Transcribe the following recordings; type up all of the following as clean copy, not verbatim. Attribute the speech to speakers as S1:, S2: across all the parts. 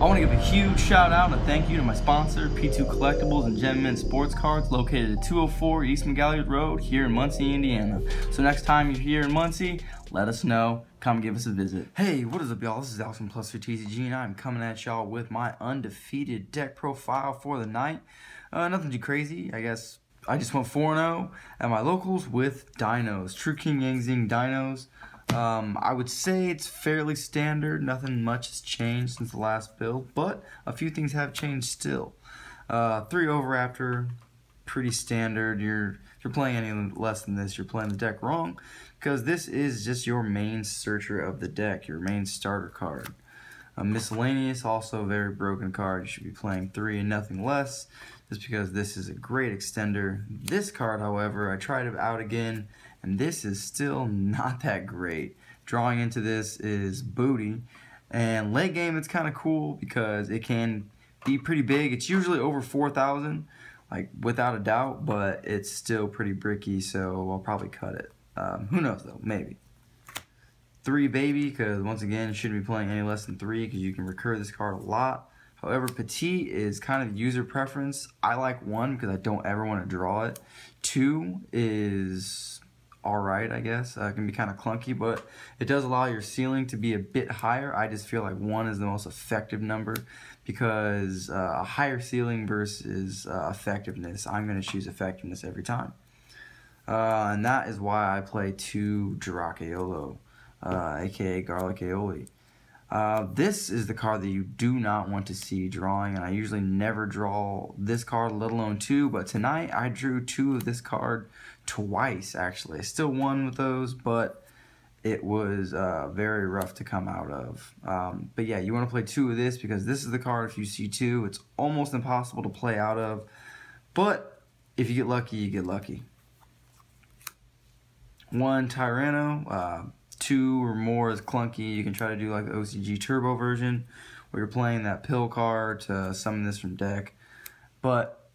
S1: I want to give a huge shout out and a thank you to my sponsor, P2 Collectibles and Gem Mint Sports Cards, located at 204 East McGalliard Road here in Muncie, Indiana. So next time you're here in Muncie, let us know. Come give us a visit. Hey, what is up, y'all? This is Alex from Plus for TCG, and I'm coming at y'all with my undefeated deck profile for the night. Nothing too crazy, I guess. I just went 4-0 at my locals with Dinos, True King Zing Dinos. I would say it's fairly standard. Nothing much has changed since the last build, but a few things have changed still. 3 Overraptor, pretty standard. If you're playing any less than this, you're playing the deck wrong, because this is just your main searcher of the deck, your main starter card. Miscellaneous, also a very broken card. You should be playing 3 and nothing less, just because this is a great extender. This card, however, I tried it out again, and this is still not that great. Drawing into this is booty, and late game it's kind of cool because it can be pretty big. It's usually over 4,000, like without a doubt, but it's still pretty bricky, so I'll probably cut it. Who knows though, maybe. 3 baby, because once again you shouldn't be playing any less than 3 because you can recur this card a lot. However, petite is kind of user preference. I like 1 because I don't ever want to draw it. 2 is alright, I guess. It can be kind of clunky, but it does allow your ceiling to be a bit higher. I just feel like 1 is the most effective number because a higher ceiling versus effectiveness. I'm going to choose effectiveness every time. And that is why I play 2 Jirac, aka Garlic Aioli. This is the card that you do not want to see drawing, and I usually never draw this card, let alone 2, but tonight I drew 2 of this card twice, actually. I still won with those, but it was very rough to come out of. But yeah, you want to play 2 of this because this is the card, if you see 2, it's almost impossible to play out of, but if you get lucky, you get lucky. 1 Tyranno, 2 or more is clunky. You can try to do like the OCG Turbo version where you're playing that pill card to summon this from deck, but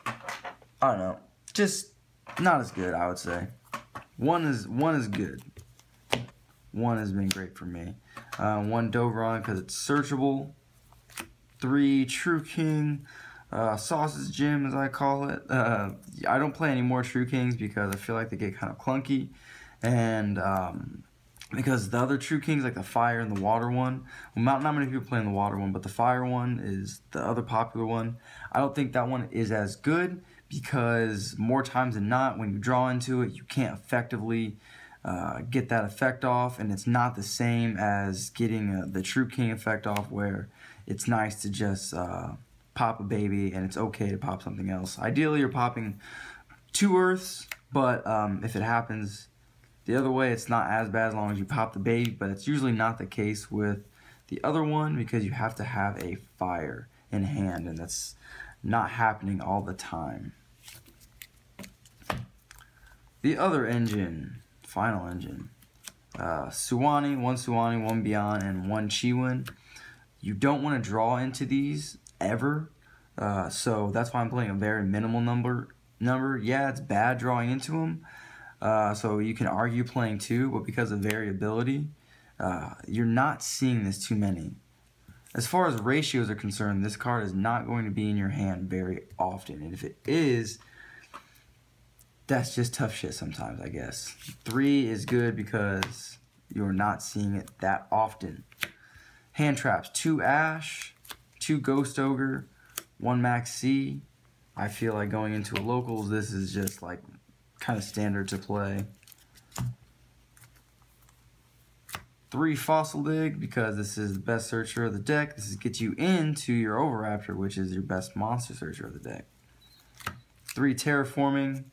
S1: I don't know, just not as good, I would say. 1 is good. 1 has been great for me. 1 Dovron because it's searchable. 3 True King, Sausage Gym as I call it. I don't play any more True Kings because I feel like they get kind of clunky, and because the other True Kings, like the fire and the water one, well, not many people play in the water one, but the fire one is the other popular one. I don't think that one is as good because more times than not, when you draw into it, you can't effectively get that effect off, and it's not the same as getting the True King effect off, where it's nice to just pop a baby and it's okay to pop something else. Ideally, you're popping 2 Earths, but if it happens the other way, it's not as bad as long as you pop the baby, but it's usually not the case with the other one because you have to have a fire in hand, and that's not happening all the time. The other engine, final engine, Suwani, 1 Suwani, 1 Beyond, and 1 Chiwin. You don't want to draw into these ever, so that's why I'm playing a very minimal number. Yeah, it's bad drawing into them. So you can argue playing 2, but because of variability, you're not seeing this too many. As far as ratios are concerned, this card is not going to be in your hand very often, and if it is, that's just tough shit sometimes, I guess. 3 is good because you're not seeing it that often. Hand traps, 2 Ash, 2 Ghost Ogre, 1 Max C. I feel like going into a locals, this is just like kind of standard to play. 3 Fossil Dig because this is the best searcher of the deck. This gets you into your Overraptor, which is your best monster searcher of the deck. 3 Terraforming,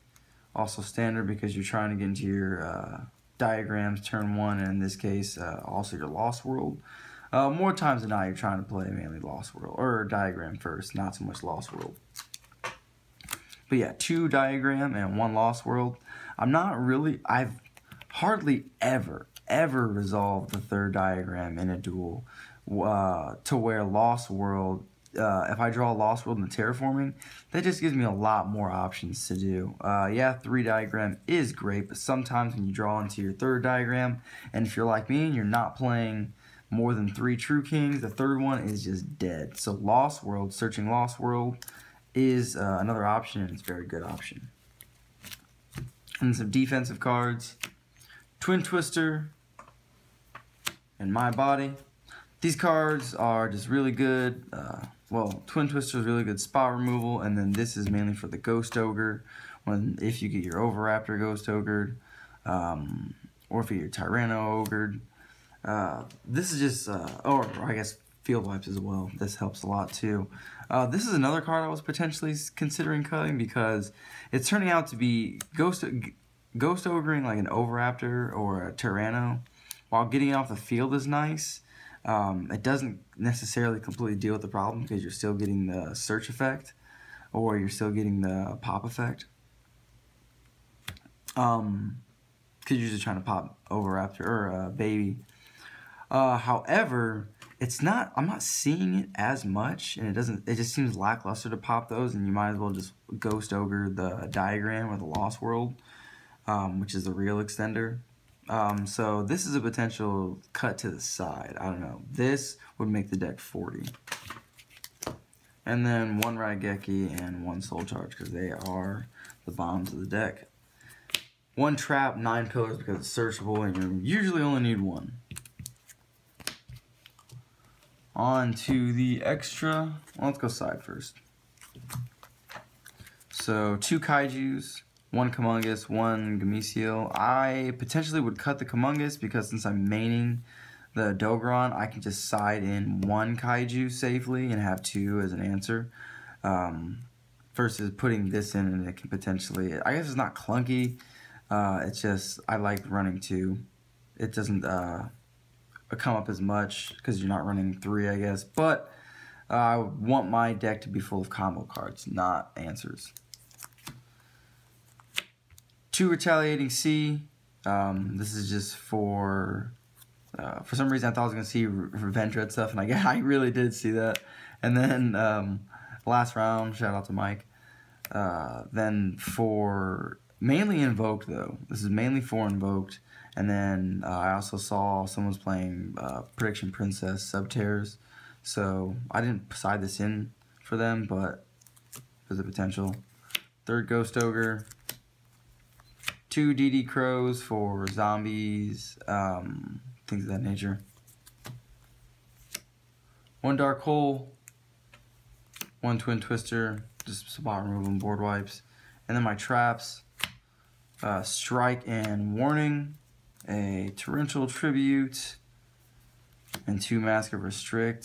S1: also standard because you're trying to get into your diagrams turn 1, and in this case also your Lost World. More times than not, you're trying to play mainly Lost World, or Diagram first, not so much Lost World. But yeah, 2 Diagram and 1 Lost World. I've hardly ever resolved the 3rd Diagram in a duel to where Lost World, if I draw Lost World and Terraforming, that just gives me a lot more options to do. Yeah, 3 Diagram is great, but sometimes when you draw into your 3rd Diagram, and if you're like me and you're not playing more than 3 True Kings. The third one is just dead. So Lost World, searching Lost World is another option, and it's a very good option. And some defensive cards. Twin Twister and My Body. These cards are just really good. Well, Twin Twister is really good spot removal, and then this is mainly for the Ghost Ogre. If you get your Overraptor Ghost Ogred, or if you get your Tyranno Ogred. This is just, or I guess Field Wipes as well. This helps a lot too. This is another card I was potentially considering cutting because it's turning out to be Ghost Ogring like an Overraptor or a Tyranno. While getting it off the field is nice, it doesn't necessarily completely deal with the problem because you're still getting the search effect or you're still getting the pop effect. Because you're just trying to pop Overraptor or Baby. However, it's not. I'm not seeing it as much, and it just seems lackluster to pop those. And you might as well just Ghost Ogre the Diagram or the Lost World, which is the real extender. So this is a potential cut to the side. I don't know. This would make the deck 40. And then 1 Raigeki and 1 Soul Charge because they are the bombs of the deck. 1 Trap, 9 Pillars because it's searchable, and you usually only need 1. On to the extra. Well, let's go side first. So 2 Kaijus, 1 Kamungus, 1 Gameciel. I potentially would cut the Kamungus because since I'm maining the Dogron, I can just side in 1 Kaiju safely and have 2 as an answer. Versus putting this in and it can potentially, I guess it's not clunky. It's just, I like running 2. It doesn't come up as much because you're not running 3, I guess. But I want my deck to be full of combo cards, not answers. 2 Retaliating Sea. This is just for some reason I thought I was going to see Revenge Red stuff, and I really did see that. And then last round, shout out to Mike. Then for mainly Invoked though. This is mainly for Invoked. And then I also saw someone was playing Prediction Princess Subtears. So I didn't side this in for them, but there's a potential. 3rd Ghost Ogre. 2 DD Crows for zombies, things of that nature. 1 Dark Hole. 1 Twin Twister, just spot removal and board wipes. And then my traps. Strike and Warning, a Torrential Tribute, and 2 Mask of Restrict.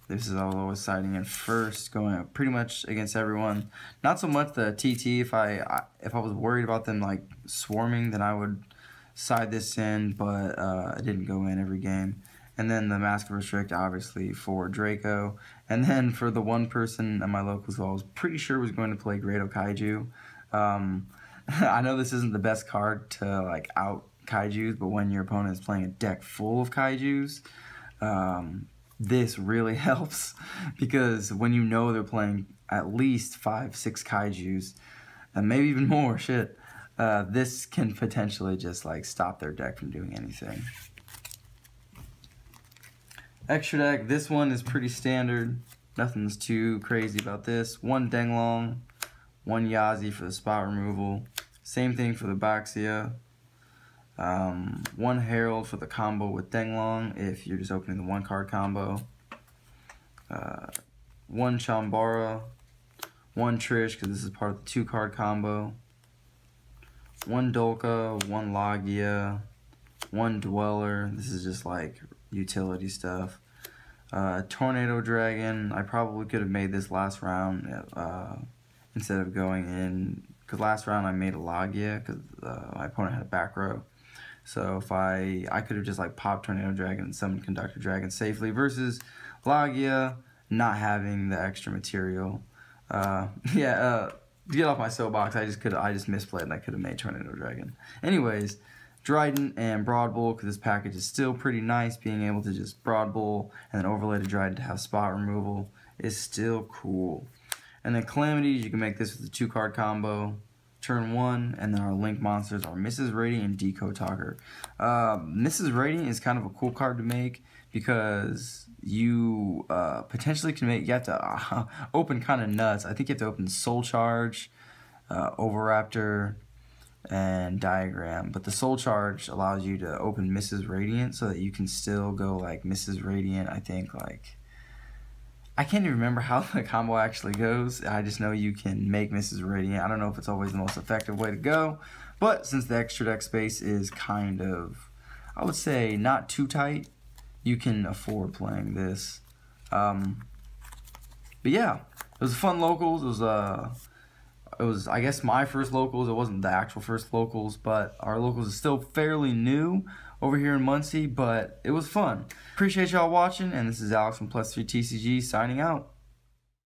S1: This is all I was siding in first, going up pretty much against everyone. Not so much the TT. If I was worried about them like swarming, then I would side this in, but it didn't go in every game. And then the Mask of Restrict, obviously, for Draco. And then for the one person at my locals who I was pretty sure was going to play Grado Kaiju. I know this isn't the best card to like out Kaijus, but when your opponent is playing a deck full of Kaijus, this really helps because when you know they're playing at least 5-6 Kaijus, and maybe even more, shit, this can potentially just like stop their deck from doing anything. Extra deck, this one is pretty standard. Nothing's too crazy about this. 1 Denglong, 1 Yazi for the spot removal. Same thing for the Baxia. 1 Herald for the combo with Denglong if you're just opening the 1 card combo. 1 Chambara. 1 Trish because this is part of the 2 card combo. 1 Dolka. 1 Logia. 1 Dweller. This is just like utility stuff. Tornado Dragon. I probably could have made this last round instead of going in, because last round I made a Logia because my opponent had a back row. So if I could have just like popped Tornado Dragon and summoned Conductor Dragon safely versus Logia not having the extra material. To get off my soapbox, I just misplayed and I could have made Tornado Dragon. Anyways, Dryden and Broad Bull, because this package is still pretty nice. Being able to just Broad Bull and then overlay to Dryden to have spot removal is still cool. And then Calamities, you can make this with a 2 card combo. turn 1, and then our link monsters are Mrs. Radiant and Decode Talker. Mrs. Radiant is kind of a cool card to make because you potentially can make, you have to open kind of nuts. I think you have to open Soul Charge, Overraptor, and Diagram, but the Soul Charge allows you to open Mrs. Radiant so that you can still go like Mrs. Radiant. I think like, I can't even remember how the combo actually goes. I just know you can make Mrs. Radiant. I don't know if it's always the most effective way to go, but since the extra deck space is kind of, I would say, not too tight, you can afford playing this. But yeah, it was fun locals. It was, I guess, my first locals. It wasn't the actual first locals, but our locals is still fairly new over here in Muncie, but it was fun. Appreciate y'all watching, and this is Alex from +3 TCG signing out.